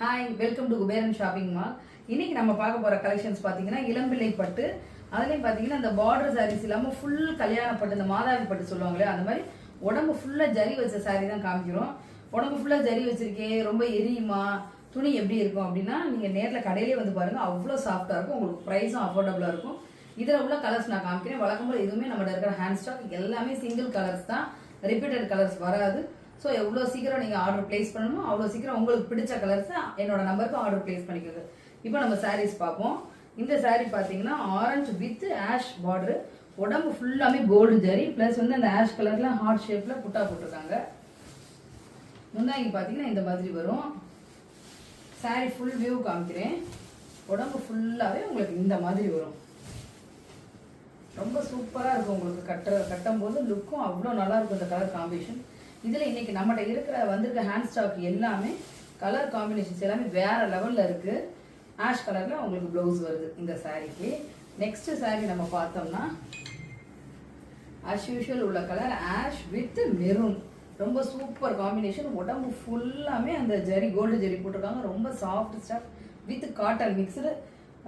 Hi, welcome to Kuberan shopping mall. இன்னைக்கு நம்ம பார்க்க போற கலெக்ஷன்ஸ் பாத்தீங்கன்னா இளம்பிள்ளை பட்டு. அதுலயும் பாத்தீங்கன்னா இந்த பார்டர் சாரீஸ் இல்லாம ஃபுல் கல்யாண பட்டு, இந்த மாதாவி பட்டு சொல்லுவாங்களே அந்த மாதிரி உடம்பு ஃபுல்லா ஜரி வச்ச சாரி தான் காமிக்கிறோம். உடம்பு ஃபுல்லா ஜரி வச்சிருக்கே, ரொம்ப எரியுமா, துணி எப்படி இருக்கும் அப்படின்னா நீங்க நேர்ல கடையிலே வந்து பாருங்க, அவ்வளோ சாஃப்டா இருக்கும். உங்களுக்கு ப்ரைஸும் அஃபோர்டபுளா இருக்கும். இதுல உள்ள கலர்ஸ் நான் காமிக்கிறேன். வழக்கம் போல எதுவுமே நம்மகிட்ட இருக்கிற ஹேண்ட் ஸ்டாக் எல்லாமே சிங்கிள் கலர்ஸ் தான், ரிப்பீட்டட் கலர்ஸ் வராது. ஸோ எவ்வளோ சீக்கிரம் நீங்கள் ஆர்டர் பிளேஸ் பண்ணணும், அவ்வளோ சீக்கிரம் உங்களுக்கு பிடிச்ச கலர்ஸ் என்னோட நம்பருக்கு ஆர்டர் பிளேஸ் பண்ணிக்கிறது. இப்போ நம்ம சாரீஸ் பார்ப்போம். இந்த சாரீ பார்த்தீங்கன்னா ஆரஞ்சு வித் ஆஷ் பார்டர், உடம்பு ஃபுல்லாமே கோல்டு ஜரி ப்ளஸ் வந்து அந்த ஆஷ் கலர்ல ஹார்ட் ஷேப்ல புட்டா போட்டிருக்காங்க. முந்தாங்கி பார்த்தீங்கன்னா இந்த மாதிரி வரும். சாரீ ஃபுல் வியூ காமிக்கிறேன். உடம்பு ஃபுல்லாகவே உங்களுக்கு இந்த மாதிரி வரும். ரொம்ப சூப்பராக இருக்கும். உங்களுக்கு கட்டும்போது லுக்கும் அவ்வளோ நல்லா இருக்கும். இந்த கலர் காம்பினேஷன் இதில் இன்னைக்கு நம்மகிட்ட இருக்கிற வந்திருக்க ஹேண்ட் ஸ்டாக் எல்லாமே கலர் காம்பினேஷன்ஸ் எல்லாமே வேற லெவலில் இருக்கு. ஆஷ் கலர்ல உங்களுக்கு ப்ளவுஸ் வருது இந்த சாரீக்கு. நெக்ஸ்ட் சாரீ நம்ம பார்த்தோம்னா ஆஸ் யூஷுவல் உள்ள கலர் ஆஷ் வித் மெரூன், ரொம்ப சூப்பர் காம்பினேஷன். உடம்பு ஃபுல்லாமே அந்த ஜரி கோல்டு ஜரி போட்டிருக்காங்க. ரொம்ப soft stuff with cotton mixed.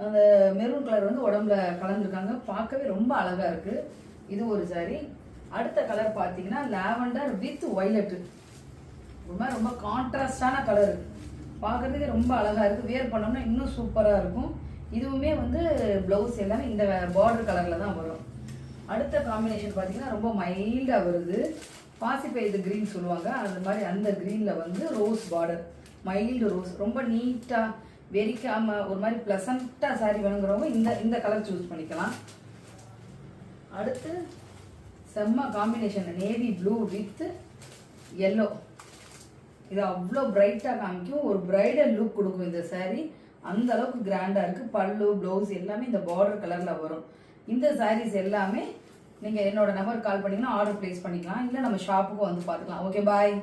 அந்த மெரூன் கலர் வந்து உடம்புல கலந்துருக்காங்க. பார்க்கவே ரொம்ப அழகா இருக்கு. இது ஒரு சாரி. அடுத்த கலர் பார்த்தீங்கன்னா லாவெண்டர் வித் வயலட், ரொம்ப கான்ட்ராஸ்டான கலர், பார்க்கறதுக்கு ரொம்ப அழகா இருக்கு. வேர் பண்ணோம்னா இன்னும் சூப்பரா இருக்கும். இதுவுமே வந்து பிளவுஸ் எல்லாமே இந்த பார்டர் கலர்ல தான் வரும். அடுத்த காம்பினேஷன் பார்த்தீங்கன்னா ரொம்ப மைல்டா வருது. பாசிப்பயிறு கிரீன் சொல்லுவாங்க, அந்த மாதிரி அந்த கிரீன்ல வந்து ரோஸ் பார்டர், மைல்டு ரோஸ், ரொம்ப நீட்டா வெறிக்காம ஒரு மாதிரி பிளசண்டா சாரி வேணுங்கிறவங்க இந்த கலர் சூஸ் பண்ணிக்கலாம். அடுத்து செம்ம combination navy blue with yellow. இது அவ்வளோ பிரைட்டாக காமிக்கும். ஒரு பிரைடல் லுக் கொடுக்கும் இந்த சாரீ. அந்த அளவுக்கு கிராண்டாக இருக்குது. பல்லு ப்ளவுஸ் எல்லாமே இந்த பார்டர் கலரில் வரும். இந்த சாரீஸ் எல்லாமே நீங்கள் என்னோட நம்பர் கால் பண்ணிங்கன்னா ஆர்டர் பிளேஸ் பண்ணிக்கலாம். இல்லை நம்ம ஷாப்புக்கும் வந்து பார்த்துக்கலாம். ஓகே, பாய்.